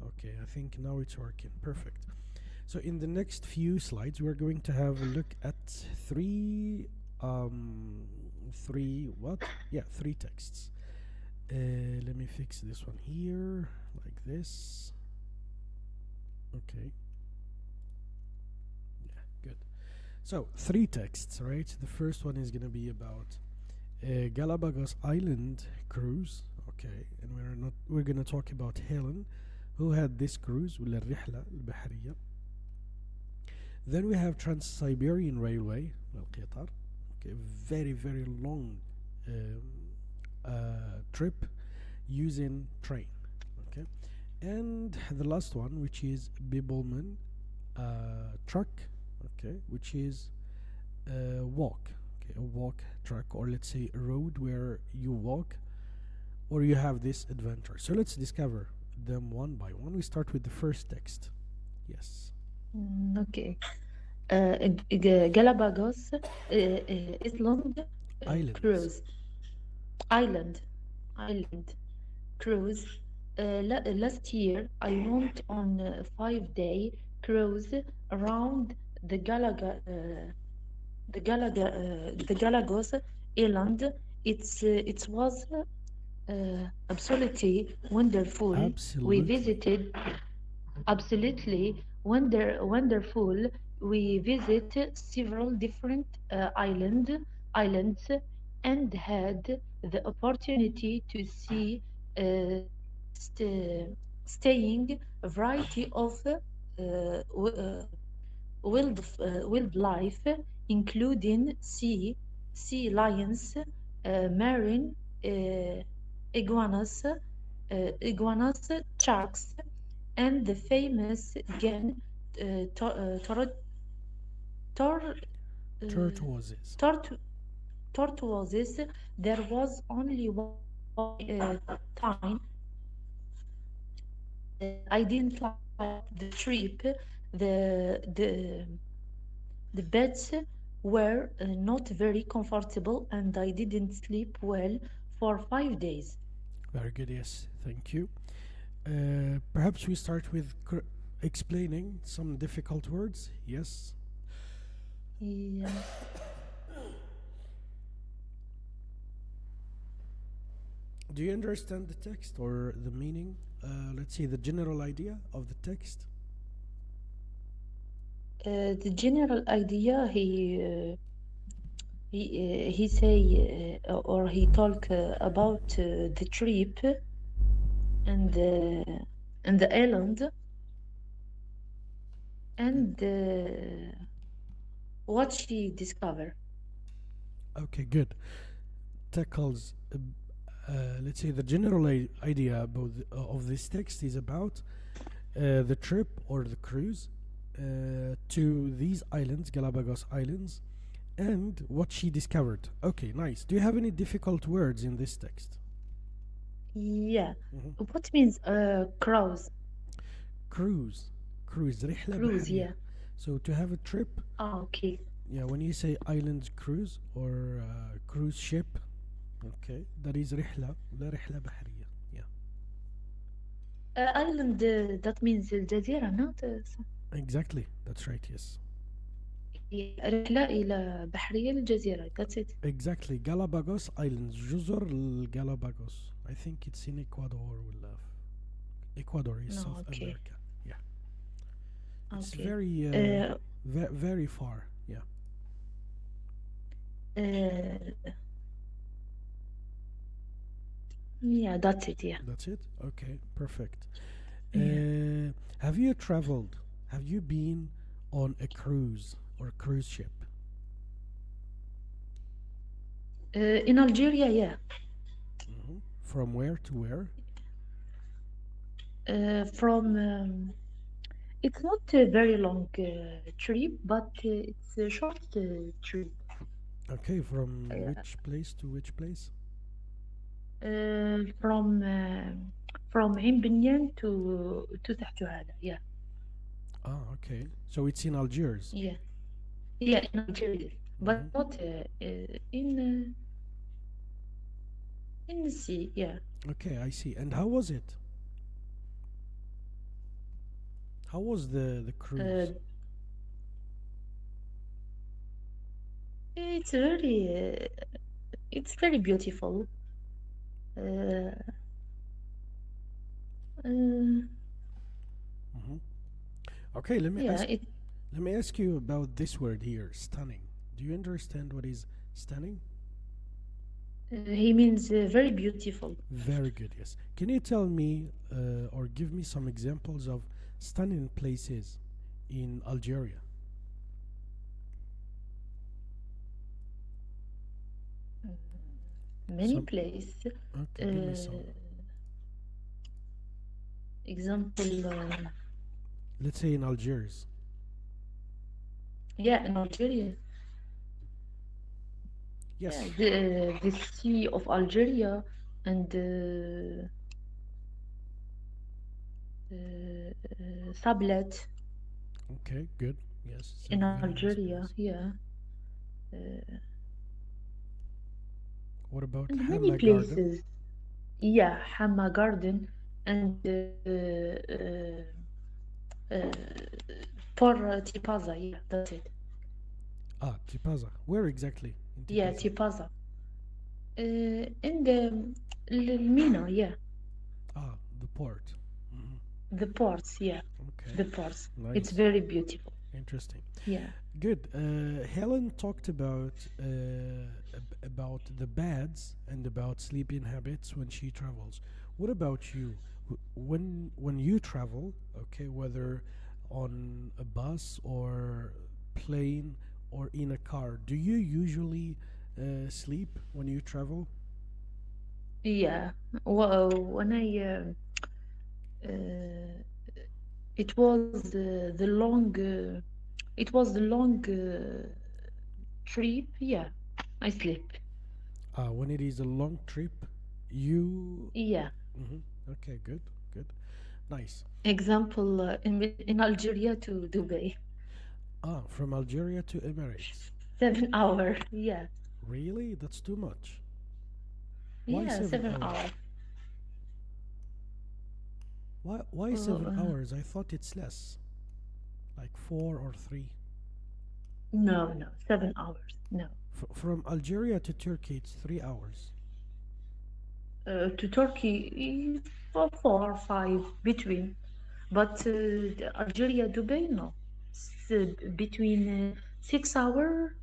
Okay, I think now it's working. Perfect. So in the next few slides, we're going to have a look at three what? Yeah, three texts. Let me fix this one here, like this. Okay, yeah, good. So three texts, right? The first one is gonna be about Galapagos Island cruise. Okay, and we're gonna talk about Helen, who had this cruise, ولا الرحلة البحرية. Then we have Trans-Siberian Railway, القطار. Okay, very very long trip using train. Okay, and the last one, which is Bibbulman truck. Okay, which is walk. Okay, a walk track, or let's say a road where you walk or you have this adventure. So let's discover them one by one. We start with the first text. Yes. Okay. Galapagos is long Islands. cruise island island cruise. Last year, I went on a 5 day cruise around the the Galapagos Island. It was absolutely wonderful. We Absolutely. visited absolutely wonderful. We visited several different islands and had the opportunity to see uh, staying a variety of wildlife, including sea lions, marine iguanas, sharks, and the famous gen uh, tor- uh, tor- tor- uh, Tortoises. tort- tortoises. There was only one time I didn't like the trip. The beds were not very comfortable, and I didn't sleep well for 5 days. Very good. Yes. Thank you. Perhaps we start with explaining some difficult words. Yes. Yeah. Do you understand the text or the meaning? Let's see the general idea of the text. The general idea he say or he talk about the trip and the island and what she discovered. Okay, good. Tackles, let's say, the general idea about of this text is about the trip or the cruise to these islands, Galapagos Islands, and what she discovered. Okay, nice. Do you have any difficult words in this text? Yeah. Mhm. What means Cruise, cruise, رحلة cruise? بحرية. Yeah. So to have a trip, Ah, okay. yeah, when you say island cruise or cruise ship, okay, that is رحلة ولا رحلة بحرية. Yeah, Island that means الجزيرة not exactly. That's right. Yes, yeah. رحلة إلى بحرية الجزيرة. That's it. exactly. Galapagos Islands, جزر الجالاباغوس. I think it's in Ecuador. ولا Ecuador is No, South okay. America. Yeah, it's Okay. very, Uh, very far. Yeah. uh, yeah, that's it. Yeah. That's it? Okay, perfect. Yeah. Have you traveled? Have you been on a cruise or cruise ship? In Algeria, yeah. From where to where? From it's not a very long trip, but it's a short trip. Okay, from Uh, which place to which place? uh, from uh, from عين بنيان to تحت هذا. Yeah. Ah, okay. So it's in Algiers. Yeah. Yeah, in Algeria, but hmm not in the sea. Yeah. Okay, I see. And how was it? How was the Uh, cruise? it's very it's very beautiful. Uh, uh, Hmm. Okay, let me yeah, ask. Let me ask you about this word here, stunning. Do you understand what is stunning? he means very beautiful. Very good. Yes. Can you tell me or give me some examples of stunning places in Algeria? Many Some. place. Okay, give me some. Uh, example, Let's say in Algiers. yeah, in Algeria. Yeah, Yes. the sea of Algeria and Sablet Okay, good. Yes, it's a in very nice Algeria. place. Yeah, What about and many Hamma Garden? places. Yeah, Hamma Garden and uh, for Tipaza. Yeah, that's it. Ah, Tipaza. Where exactly in Yeah, Tipaza? Tipaza. In the Mina. Yeah, Ah, the port. Hmm. the ports. Yeah, Okay, the ports. It's nice. very beautiful. Interesting. Yeah. Good. Helen talked about about the bads and about sleeping habits when she travels. What about you? When you travel, okay, whether on a bus or plane or in a car, do you usually sleep when you travel? Yeah. Well, when uh, it was the long trip. Yeah, I sleep. When it is a long trip, you. Yeah. Mhm. Okay, good, good, nice. Example, in Algeria to Dubai, From Algeria to Emirates. 7 hour. Yeah. Really? That's too much. Why Yeah, seven 7 hour. hours? Why Uh, 7 hours? I thought it's less, like 4 or 3. no, 7 hours. No. From Algeria to Turkey, it's 3 hours. To Turkey, for 4 or 5 between. But Algeria, Dubai, no. Between 6 hour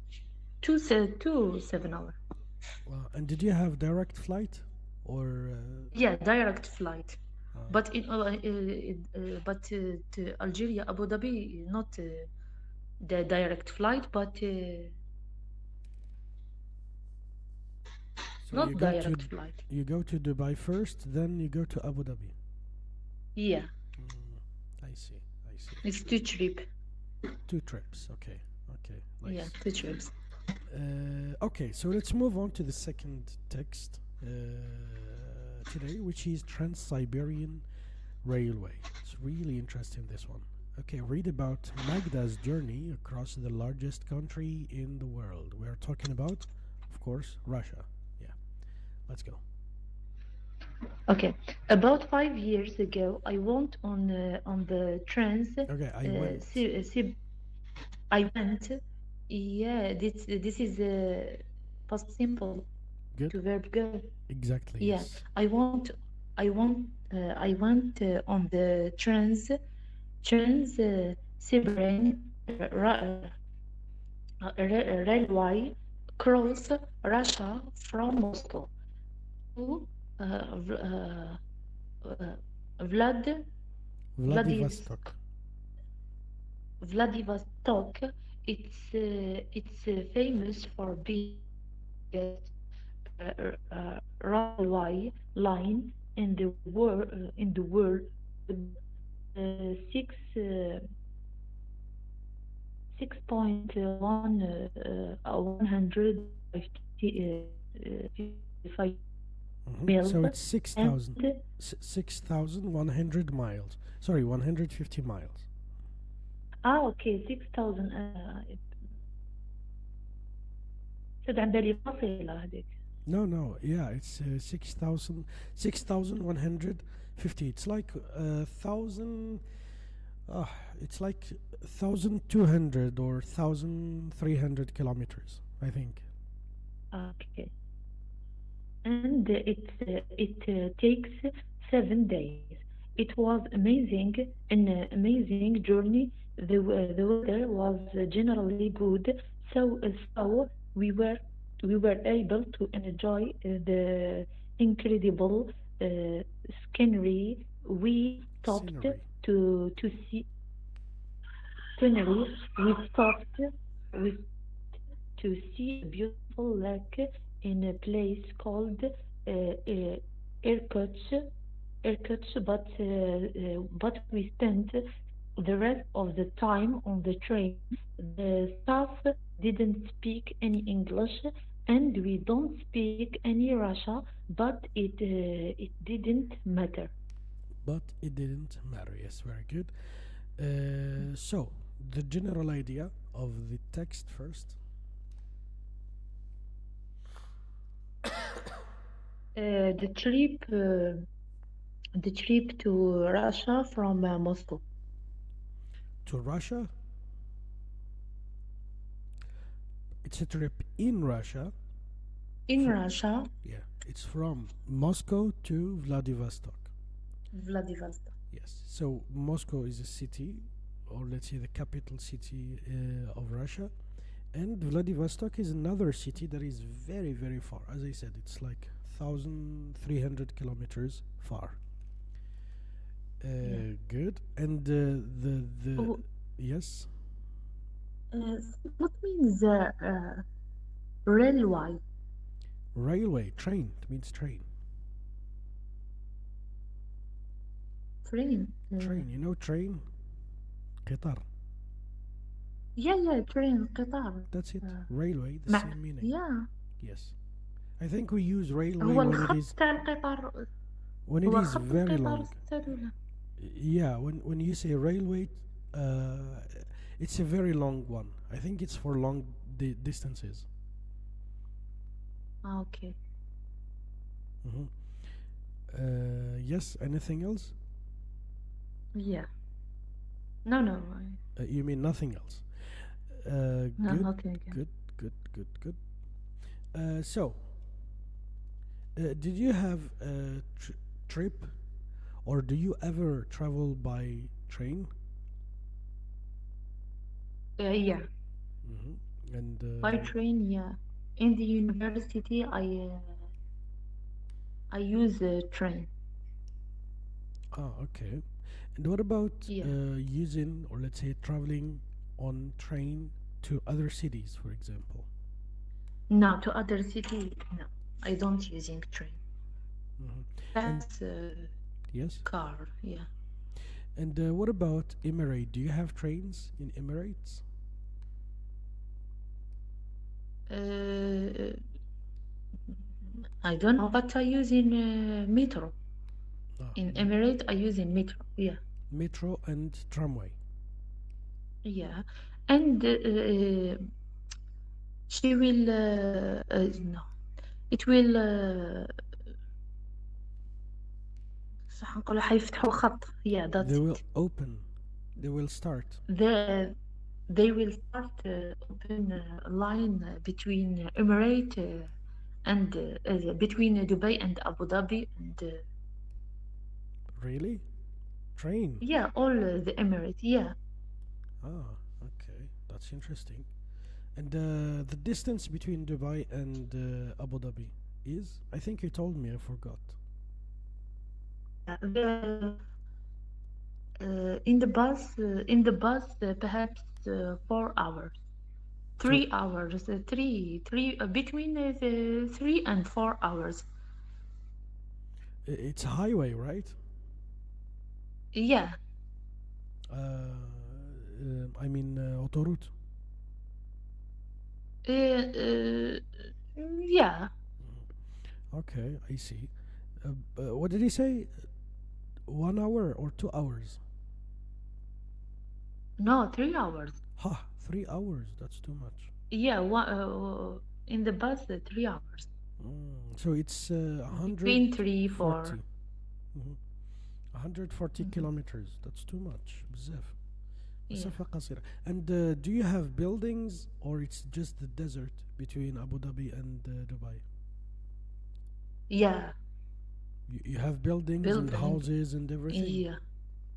to 7 hour. And did you have direct flight, or? Yeah, direct flight. Uh, But to Algeria, Abu Dhabi, not the direct flight, but so not direct flight. you go to Dubai first, then you go to Abu Dhabi. Yeah, Mm, I see. I see. it's two trip. 2 trips. Okay. Okay. Yeah, Nice. two trips. Okay, so let's move on to the second text today, which is Trans Siberian Railway. It's really interesting, this one. Okay, read about Magda's journey across the largest country in the world. We're talking about, of course, Russia. Yeah, let's go. Okay, about 5 years ago, I went on the trans. Okay, I went. I went. Yeah, this is past simple Good? to verb go. Exactly, Yeah, yes. I went on the trans Siberian railway across Russia from Moscow to uh, Vlad Vladivostok. Vladivostok. It's famous for being railway line in the world with 155 So miles it's 6,000. and 6,100 miles. Sorry, 150 miles. okay 6000 سد عن بالي فاصلة هذيك. No, no, yeah, it's 6,000, 6,150. It's like 1,000. Ah, it's like 1,200 or 1,300 kilometers, I think. Okay. And it takes 7 days. It was amazing journey. The weather was generally good, so we were able to enjoy the incredible uh, scenery. We stopped Scenery. to see scenery. We stopped we to see a beautiful lake in a place called Irkutsk. But we spent the rest of the time on the train. The staff didn't speak any English, and we don't speak any Russia, but it didn't matter. But it didn't matter. Yes, very good. So, the general idea of the text first. The trip to Russia from Moscow. To Russia, it's a trip in Russia. In Russia, Yeah, it's from Moscow to Vladivostok. Vladivostok. Yes, so Moscow is a city, or let's say the capital city of Russia, and Vladivostok is another city that is very, very far. As I said, it's like 1,300 kilometers far. Yeah. Good. And the Oh, yes, what means railway? railway, train. It means train. Train. Train. You know train. قطار. Yeah, train, قطار. That's it. Uh, Railway, the مع same meaning. yeah. Yes. I think we use railway هو الخط تاع القطار when it هو is خط very القطار long. ستة ولا؟ Yeah, when you say railway, uh, it's a very long one. I think it's for long distances. Okay. hmm yes. Anything else? Yeah. No. You mean nothing else? No, Good, okay, okay. good. So, did you have a trip, or do you ever travel by train? Yeah. hmm And By train, yeah. In the university, I use a train. okay. And what about Yeah. using, or let's say traveling on train to other cities, for example? No, to other city, no. I don't using train. hmm And That's yes. car, yeah. And what about Emirate? Do you have trains in Emirates? Uh, I don't know, but I use in metro. Ah, In Emirate, I use in metro. Yeah, metro and tramway. yeah. And she will no, it will صح نقولوا حيفتحوا الخط. Yeah, They that's will it. open. They will start. The they will start open a line between Emirate and between Dubai and Abu Dhabi and Really? Train? yeah, all the Emirate. Yeah, Ah, okay. That's interesting. And the distance between Dubai and Abu Dhabi is? I think you told me, I forgot. the in the bus perhaps 4 hours, To 3 hours, three between the 3 and 4 hours. it's a highway, right? Yeah, I mean autoroute. uh, yeah. Okay, I see. What did he say? 1 hour or 2 hours? No, 3 hours. Ha, 3 hours. That's too much. Yeah, in the bus 3 hours. So it's Between three, 140. four. Mhm. 140 Mhm. kilometers. That's too much. بزاف. Yeah. مسافة قصيرة. And do you have buildings or it's just the desert between Abu Dhabi and Dubai? Yeah. You have buildings and Building. houses and everything. Yeah.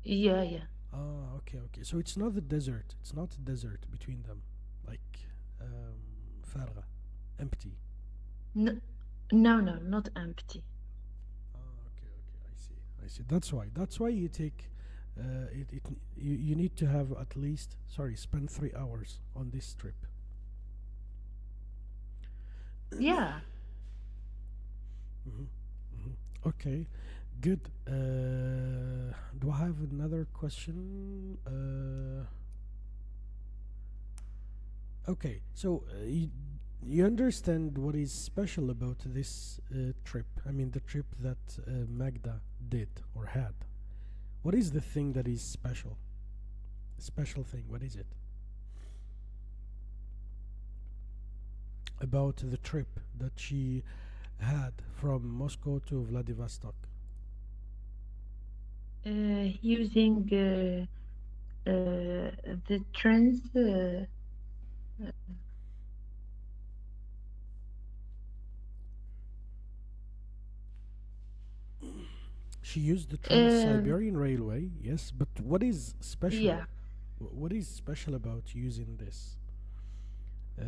Yeah. Yeah. Ah, okay, okay. So it's not the desert. It's not a desert between them, like فارغة, empty. No, no, no, not empty. Ah, okay, okay. I see. I see. That's why. That's why you take. You need to have at least, sorry, spend 3 hours on this trip. Yeah. Hmm. Hmm. Okay, good. Do I have another question? Okay, so you understand what is special about this trip? I mean, the trip that Magda did or had. What is the thing that is special? Special thing. What is it about the trip that she had from Moscow to Vladivostok? Using the trends. She used the Um, Trans-Siberian Railway, yes, but what is special? yeah. What is special about using this uh,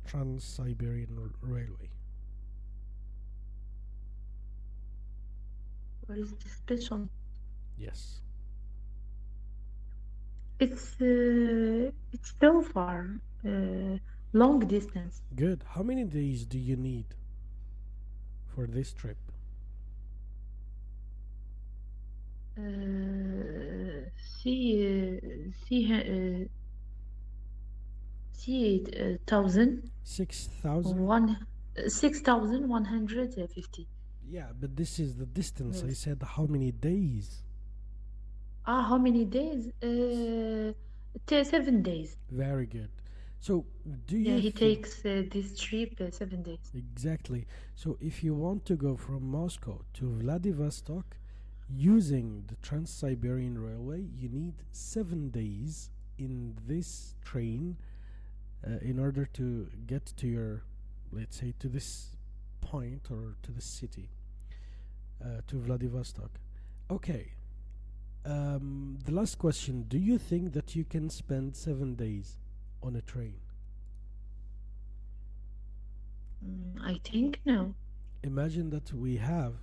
Trans-Siberian Railway? What is the special? Yes. It's so far. Long distance. Good. How many days do you need for this trip? See, see, 1,000 6,000? one 6,150. Yeah, but this is the distance. I Yes. said how many days? How many days? Yes. 7 days. Very good. So, do Yeah, you he think takes this trip 7 days. exactly? So, if you want to go from Moscow to Vladivostok using the Trans Siberian Railway, you need 7 days in this train in order to get to your, let's say, to this point or to the city, to Vladivostok. Okay. The last question: do you think that you can spend 7 days on a train? I think no. Imagine that we have,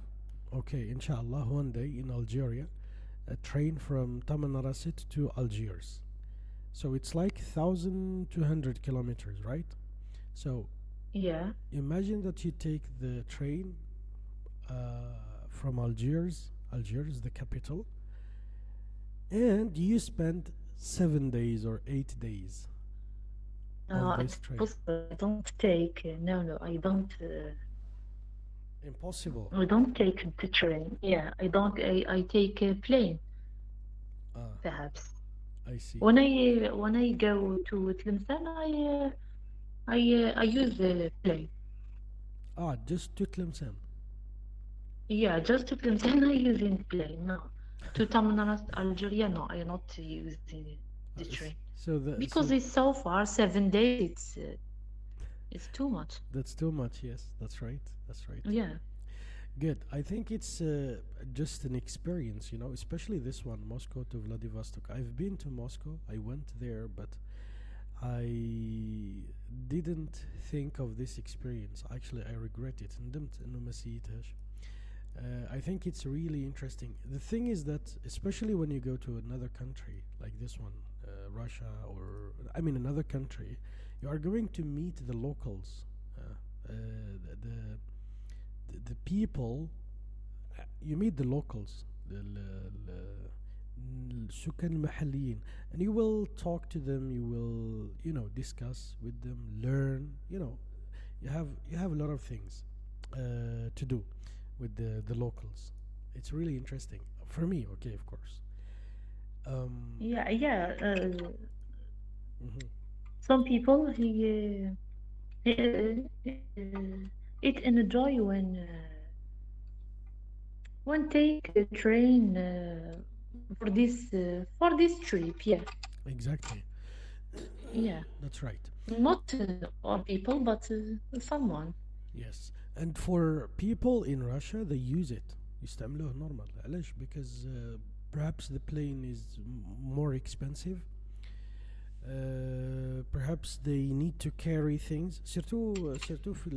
okay, inshallah, one day in Algeria, a train from Tamanrasset to Algiers. So it's like 1,200 kilometers, right? So Yeah. imagine that you take the train from Algiers, the capital, and you spend 7 days or 8 days on this It's train. possible. I don't take. No, no, I don't. Impossible. I don't take the train. Yeah, I don't. I take a plane, Ah, perhaps. I see. When I go to Tlemcen, I use the plane. Ah, just to Tlemcen. Yeah, just to Tlemcen, I using plane. No, to Tamanrasset, Algeria, no, I not using the train So because it's so far. 7 days. It's too much. that's too much. Yes, that's right. That's right. Yeah. Good. I think it's just an experience, especially this one, Moscow to Vladivostok. I've been to Moscow. I went there, but I didn't think of this experience. Actually, I regret it. ندمت إنه ما سيتهاش. I think it's really interesting. The thing is that, especially when you go to another country like this one, Russia, or I mean another country, you are going to meet the locals, the people. You meet the locals, السكان المحليين, and you will talk to them. You will, discuss with them, learn. You have a lot of things to do with the locals. It's really interesting for me. Okay, of course. Um, Yeah, yeah. mhm. Some people it enjoy when take a train for this trip. Yeah, Exactly. yeah. That's right. Not all people, but someone. Yes. And for people in Russia, they use it. يستعملوه normal. علاش? Because perhaps the plane is more expensive. Perhaps they need to carry things. سيرتو في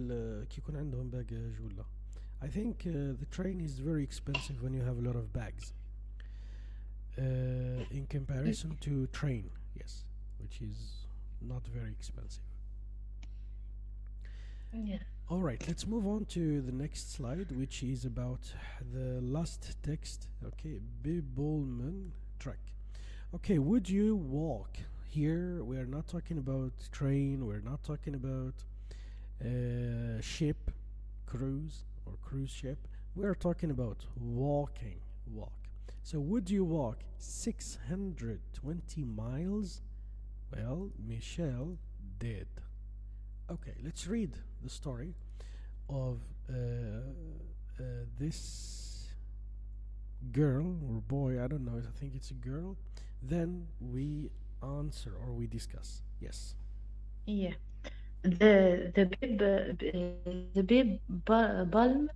كي يكون عندهم باجاج ولا. I think the train is very expensive when you have a lot of bags. In Y- comparison to train, yes, which is not very expensive. Yeah. All right, let's move on to the next slide, which is about the last text. Okay, Bibolman track. Okay, would you walk? Here, we are not talking about train, we're not talking about ship, cruise, or cruise ship. We are talking about walking. Walk. So, would you walk 620 miles? Well, Michelle did. Okay, let's read the story of this girl or boy. I don't know. I think it's a girl. Then we answer or we discuss. Yes. Yeah. The bib balm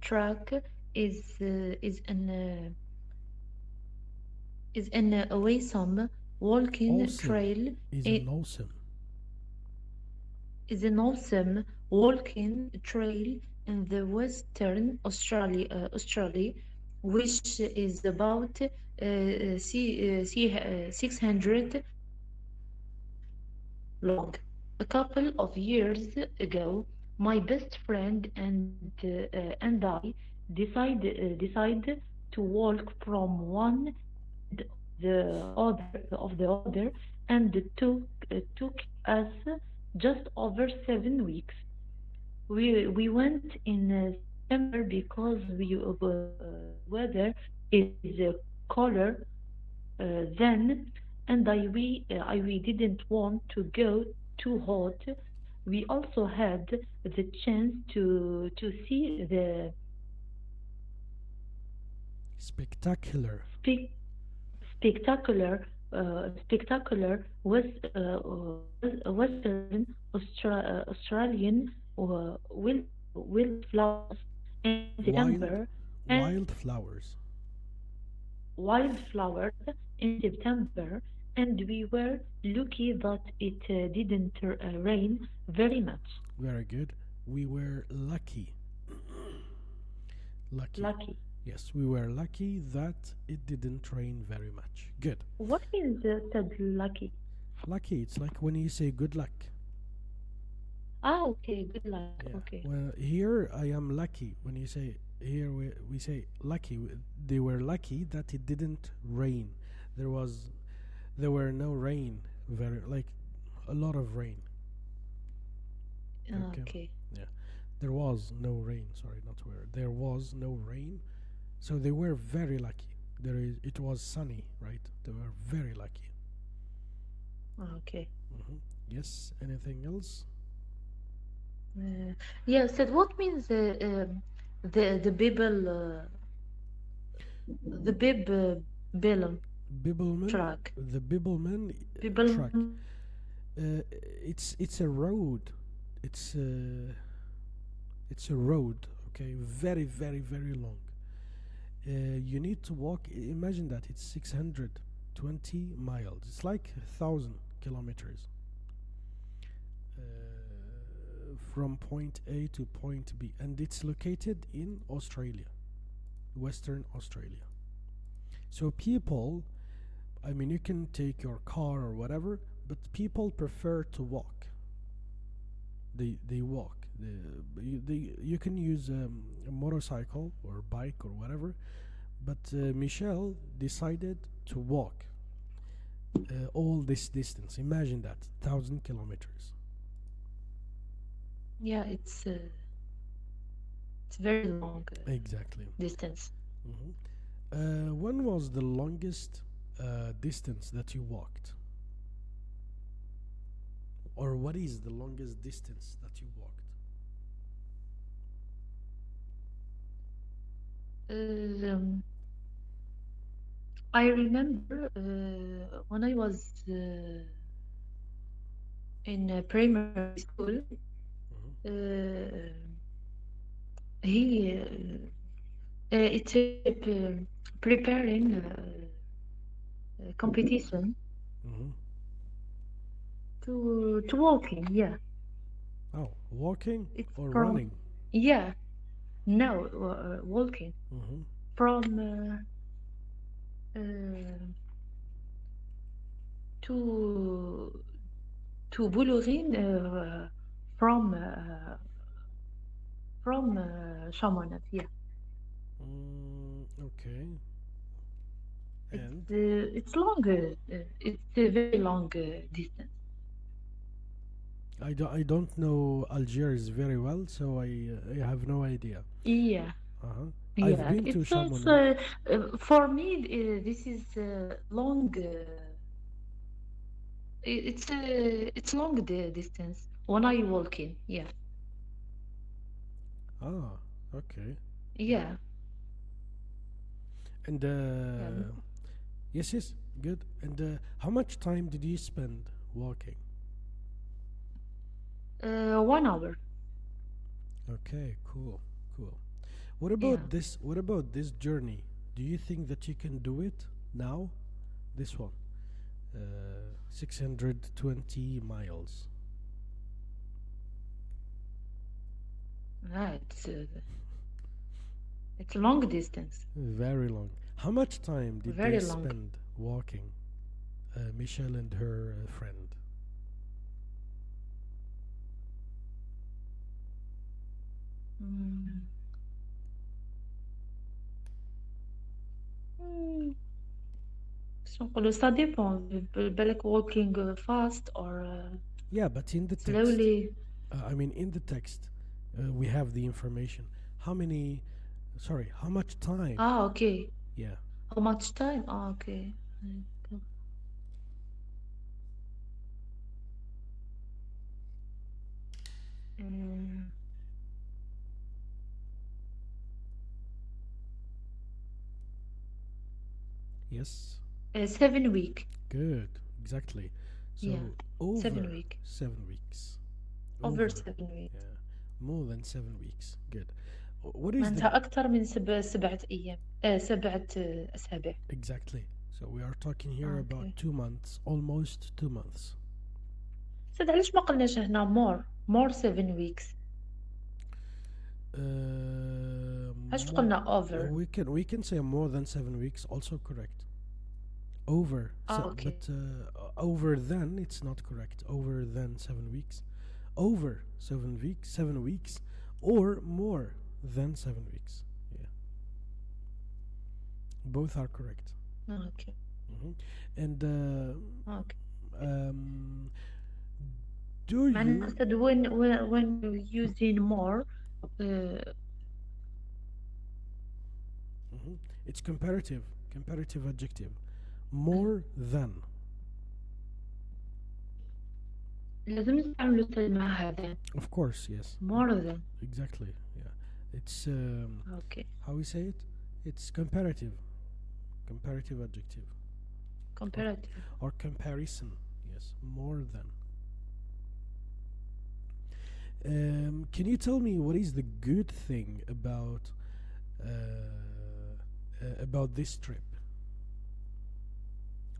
track is an awesome walking Awesome trail. is an It awesome. is an awesome walking trail in the Western Australia, which is about 600 long. A couple of years ago, my best friend and I decided to walk from one end of the other, and took us just over 7 weeks. We went in September because the weather is colder then, and we didn't want to go too hot. We also had the chance to see the Spectacular. spe- spectacular Western Australian wildflowers in Wild, September, and wildflowers. wildflowers in September, and we were lucky that it didn't rain very much. Very good. We were lucky. Lucky. Lucky. Yes, we were lucky that it didn't rain very much. Good. What is said lucky? Lucky, it's like when you say good luck. Ah, okay, good luck. Yeah. Okay. Well, here I am lucky. When you say here, we say lucky. They were lucky that it didn't rain. There was there were no rain. Very like a lot of rain. Okay. Okay. Yeah. There was no rain. Sorry, not where. There was no rain. So they were very lucky. There is. It was sunny, right? They were very lucky. Okay. hmm Yes. Anything else? Yeah, said what means the Bible the Bib Balaam Bibbleman. track? The Bibbleman Bible. truck. It's a road. It's a it's a road. Okay, very very very long. You need to walk. Imagine that it's 620 miles. It's like 1,000 kilometers from point A to point B, and it's located in Australia, Western Australia. So people, I mean, you can take your car or whatever, but people prefer to walk. They walk. You can use a motorcycle or bike or whatever, but Michelle decided to walk all this distance. Imagine that, 1,000 kilometers. Yeah, it's very long Exactly. distance. hmm when was the longest distance that you walked, or what is the longest distance that you walked? Um, I remember when I was in primary school, Mhm. uh, he it's preparing competition Mhm. to walking. Yeah, Oh, walking it's or from running? yeah no walking Mhm. from uh, to Boulogne from Chamonix. Yeah, Okay. And it's long. It's a very long distance. I don't know Algiers very well, so I have no idea. Yeah, Uh-huh. I've yeah. been to It's Chamonix. for me. This is long. It's long distance when I walking. Yeah, Ah, okay. Yeah. yeah, And yeah. yes, yes, good. And how much time did you spend walking? 1 hour. Okay, cool, cool. What Yeah. about this? What about this journey? Do you think that you can do it now? This one, 620 miles. Ah, it's a long distance. Very long. How much time did they Very long. spend walking, Michelle and her friend? Mm. Mm. شو نقولوا ça dépend بالك walking fast or Yeah, but in the text, slowly. I mean, in the text, we have the information. How many, sorry, how much time? Ah, okay. Yeah. How much time? Ah, okay. Mm. Yes. 7 week. Good. Exactly. Yeah, So 7 week. 7 weeks. Over Over. 7 week. Yeah. More than 7 weeks. Good. What is the معناتها أكثر من 7 أيام 7 أسابيع. exactly? So we are talking here Ah, about okay. 2 months, almost 2 months. سيد علاش ما قلناش هنا more 7 weeks. علاش More. قلنا over. We can say more than 7 weeks. Also correct. Over. Ah, So, okay. but over than it's not correct. Over than 7 weeks. Over 7 weeks. 7 weeks, or more than 7 weeks. Yeah, both are correct. Ah, okay. hmm And Ah, okay. um, do معناتها you? سيد when you're using more uh, hmm It's comparative. Comparative adjective. More than. لازم نستعملوا تل مع هذا. Of course, yes. More than. Exactly. Yeah. It's Okay. how we say it. It's comparative. Comparative adjective. Or Comparative. or comparison. Yes. More than. Can you tell me what is the good thing about this trip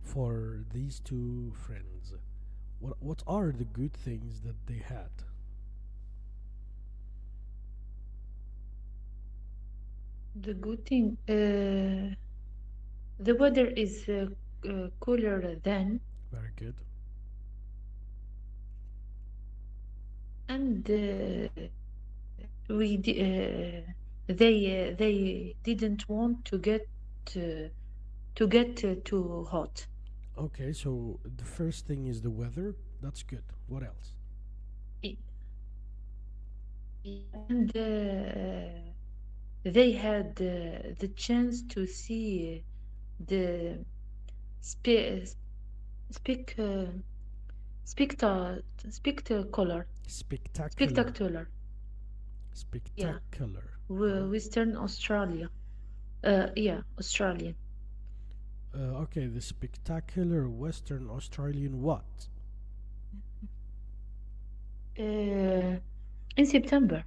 for these two friends? What are the good things that they had? The good thing, the weather is cooler than, Very good. and they didn't want uh, to get too hot. Okay, so the first thing is the weather. That's good. What else? I- And they had the chance to see the spe- speak spectacular Spectacular. spectacular. Yeah, Spectacular. Uh-huh. Western Australia. Yeah, Australian. Okay, the spectacular Western Australian what? Uh, in September.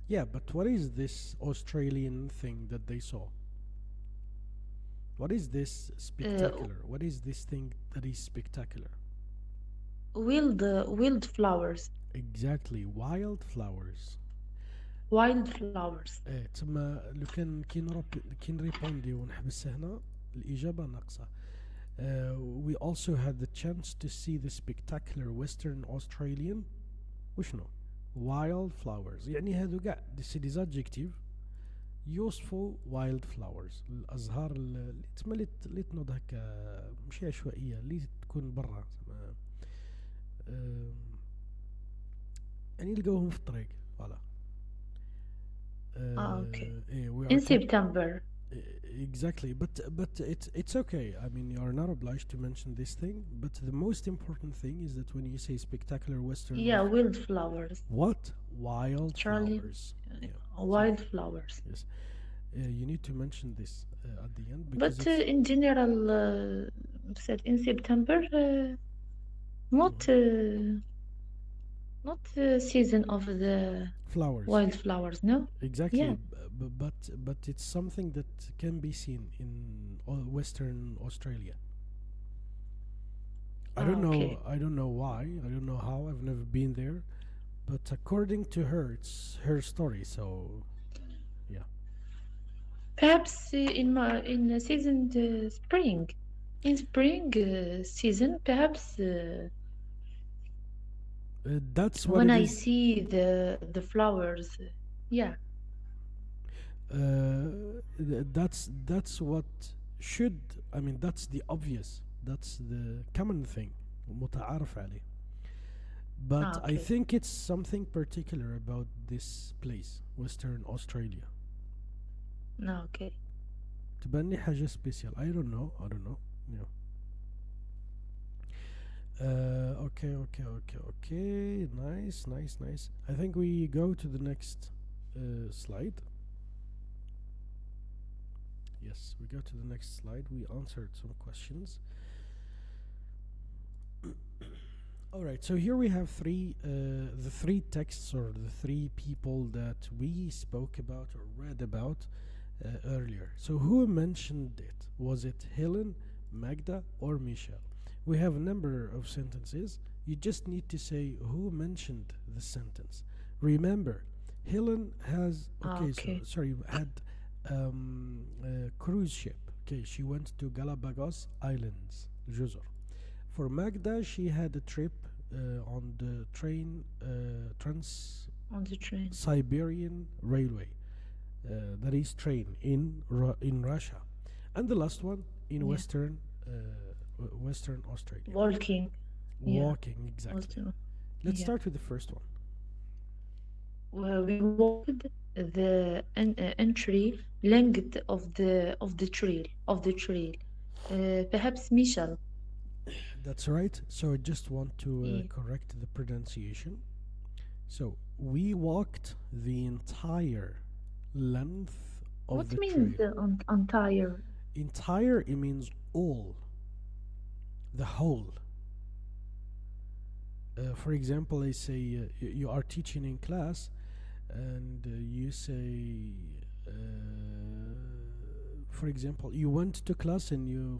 Yeah, but what is this Australian thing that they saw? What is this Uh, spectacular? What is this thing that is spectacular? wild flowers. Exactly, wildflowers. Wildflowers. تما لو كان كي نريبوندي ونحبسها هنا الإجابة ناقصة. We also had the chance to see the spectacular Western Australian وشنو wildflowers. يعني هادو قاع this is adjective useful wildflowers الأزهار اللي تسمى اللي تنوض هكا ماشي عشوائية اللي تكون برا يعني يلقوهم في الطريق فوالا. Okay. we In are September. exactly, but it's okay. I mean, you are not obliged to mention this thing, but the most important thing is that when you say spectacular Western, Yeah, wildflowers. what Charlie, wildflowers? Yeah, so wildflowers. yes, you need to mention this at the end because But it's in general, said in September, not not season of the flowers. wildflowers, no? Exactly, Yeah. but it's something that can be seen in Western Australia. I don't know. Okay. I don't know why. I don't know how. I've never been there, but according to her, it's her story. So, yeah. Perhaps in season spring. In spring season, perhaps That's what when it I is. see the flowers, yeah. That's what should. I mean, that's the obvious. That's the common thing. متعارف عليه. But I Okay. think it's something particular about this place, Western Australia. Okay. تبني حاجة special. I don't know. I don't know. Yeah. Okay. Nice. I think we go to the next slide. Yes, we go to the next slide. We answered some questions. All right, so here we have the three texts or the three people that we spoke about or read about earlier. So who mentioned it? Was it Helen, Magda, or Michelle? We have a number of sentences. You just need to say who mentioned the sentence. Remember, Helen has Okay. had a cruise ship. Okay, she went to Galapagos Islands, جزر. For Magda, she had a trip on the train On the train. Trans-Siberian Railway. That is train in Russia, and the last one in Yeah. Western Australia. Walking. Yeah. Walking, exactly. Also, Let's yeah. start with the first one. Well, we walked the entry length of the trail. Perhaps Michelle. That's right. So I just want to Yeah. correct the pronunciation. So we walked the entire length of What the means trail. entire? Entire, it means all, the whole. For example, I say you are teaching in class, and you say, for example, you went to class and you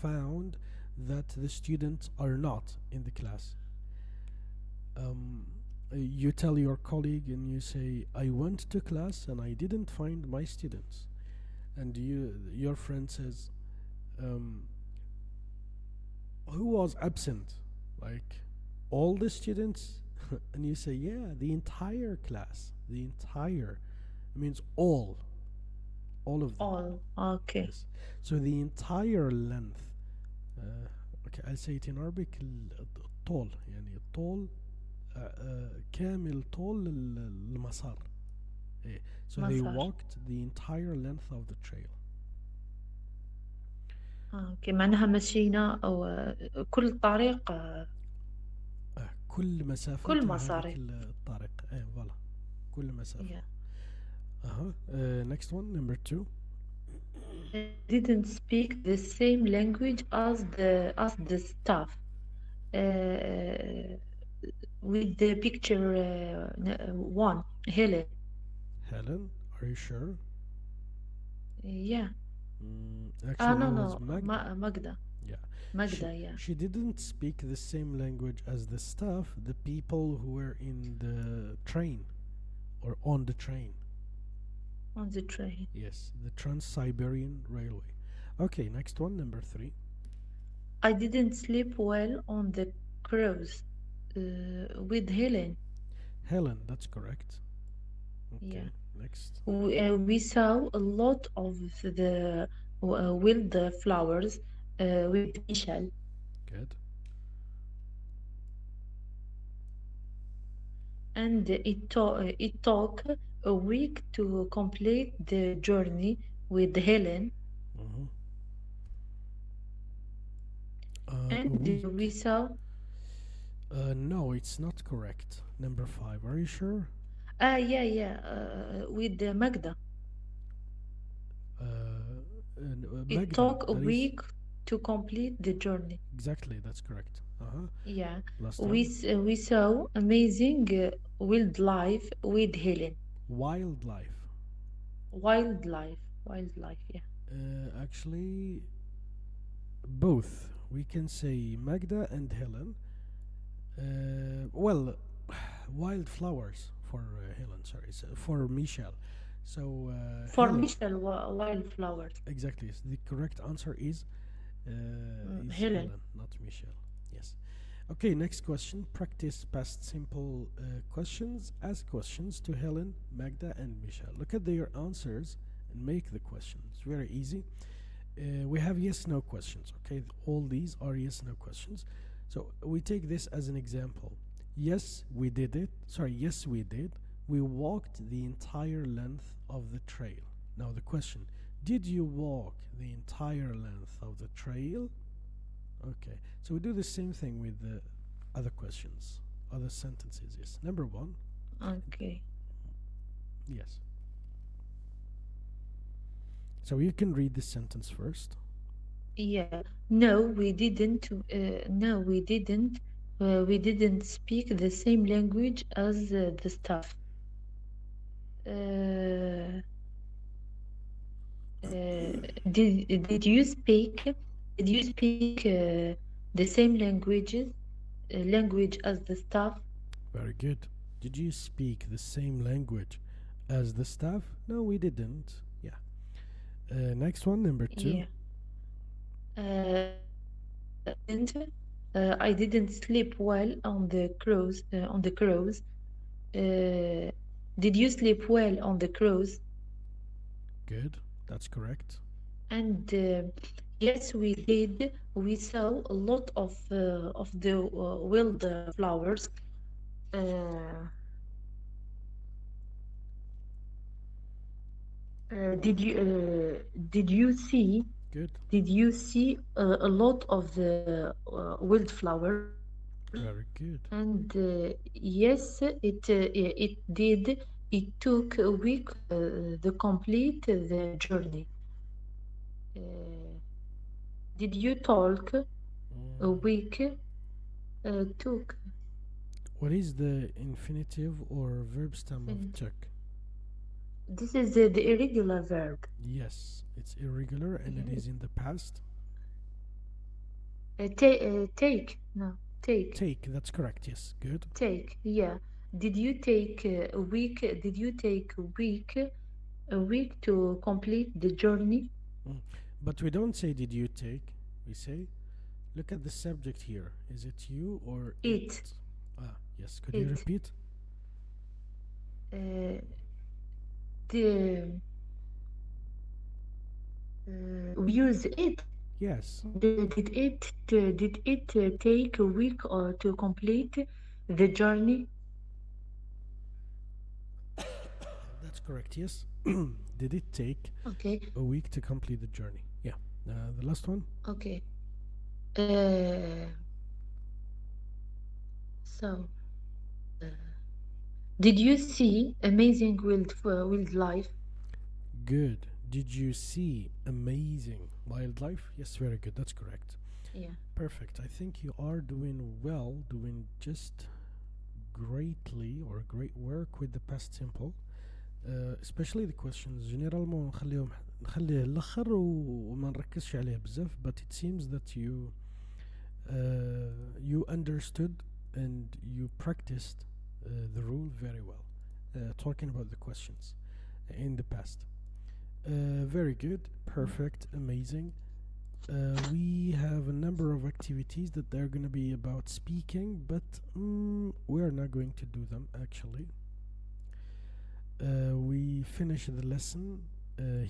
found that the students are not in the class. You tell your colleague and you say, I went to class and I didn't find my students. And your friend says, who was absent? Like all the students? And you say, yeah, the entire class. The entire means all of them. All. Okay. Yes. So the entire length. Okay, I'll say it in Arabic. الطول يعني الطول كامل طول المسار. So they مسار. walked the entire length of the trail. اوكي معناها مشينا او كل الطريق كل مسافة كل هذيك مساري. الطريق. فوالا كل مسافة. Yeah. Next one, number 2. didn't speak the same language as the staff. Uh, with the picture one, Helen. Helen, are you sure? Yeah. Actually, No, it no, was Magda. Magda. Yeah. She Magda, yeah. she didn't speak the same language as the staff, the people who were in the train or on the train. On the train. Yes, the Trans-Siberian Railway. Okay, next one, number 3. I didn't sleep well on the cruise with Helen. Helen, that's correct. Yeah. Okay, next. We saw a lot of the wildflowers with Michel, Good. and it took a week to complete the journey with Helen, Mm-hmm. A and we week. saw No, it's not correct. Number 5. Are you sure? yeah with Magda. It Magda. took a That is week to complete the journey. exactly. That's correct. Uh huh. Yeah, Last one. we saw amazing wildlife with Helen. Wildlife. Wildlife, yeah. Actually, both. We can say Magda and Helen. Well, wildflowers for Helen. Sorry, so for Michel. So For Helen. Michel, wildflowers. Exactly. The correct answer is Helen. Helen, not Michel. Yes. Okay. Next question. Practice past simple questions. Ask questions to Helen, Magda, and Michel. Look at their answers and make the question. It's very easy. We have yes no questions. Okay, all these are yes no questions. So we take this as an example. Yes, we did it. Sorry, yes, we did. We walked the entire length of the trail. Now the question: did you walk the entire length of the trail? Okay, so we do the same thing with the other questions, other sentences. Yes, number 1. Okay. Yes. So you can read the sentence first. Yeah. No, we didn't. No, we didn't. We didn't speak the same language as the staff. Uh, did you speak? Did you speak the same language as the staff? Very good. Did you speak the same language as the staff? No, we didn't. Yeah. Next one, number 2. Yeah. Didn't. I didn't sleep well on the cruise. Uh, did you sleep well on the cruise? Good. That's correct. And yes, we did. We saw a lot of the wild flowers. Uh, did you see? Good. Did you see a lot of the wildflowers? Very good. And yes, it did. It took a week to complete the journey. Uh, did you talk a Mm. week took? What is the infinitive or verb stem of And took? this is the irregular verb. Yes, it's irregular and it is in the past. Take. No, take. Take, that's correct. Yes, good. Take. Yeah. Did you take a week? Did you take a week to complete the journey? Mm. But we don't say did you take, we say look at the subject here. Is it you or it? It. Ah, yes. Could you It. repeat? The we use it. Yes, Did it take a week or to complete the journey? that's correct. Yes. Did it take Okay. a week to complete the journey? Yeah. The last one. Okay. Uh, so, uh, did you see amazing wildlife? Good. did you see amazing wildlife? Yes, very good. That's correct. Yeah. Perfect. I think you are doing well, doing just greatly or great work with the past simple. Especially the questions généralement نخليه للآخر وما نركزش عليه بزاف, but it seems that you understood and you practiced the rule very well, talking about the questions in the past. Very good, perfect, amazing. We have a number of activities that they're going to be about speaking, but we are not going to do them actually. We finish the lesson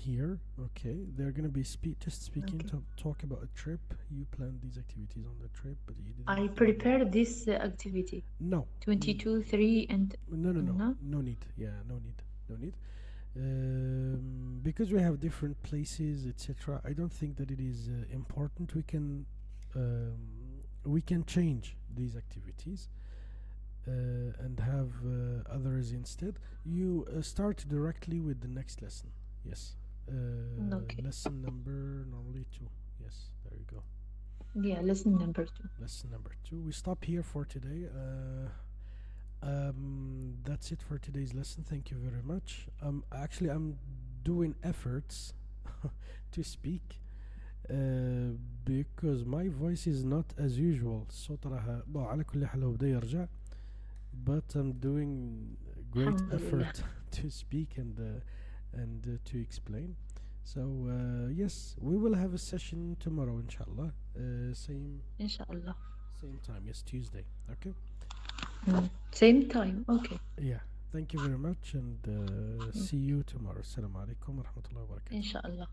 here. Okay, they're going to be just speaking Okay. to talk about a trip. You planned these activities on the trip, but you didn't. I prepared this activity. No. 22, 3, and No, no, no, no. no need. Yeah, no need, no need. Because we have different places, etc. I don't think that it is important. We can change these activities and have others instead. You start directly with the next lesson. Yes. Okay. Lesson number normally 2. Yes, there you go. Yeah, lesson number 2. Lesson number 2. We stop here for today. That's it for today's lesson. Thank you very much. Actually, I'm doing efforts to speak because my voice is not as usual. الصوت راح على كل حال هو بدا يرجع, but I'm doing great effort to speak and to explain. So yes, we will have a session tomorrow, inshallah. Inshallah. Same time. Yes, Tuesday. Okay. Same time. Okay. Yeah. Thank you very much, and see you tomorrow. Assalamu alaikum wa rahmatullahi wa barakatuh. Inshallah.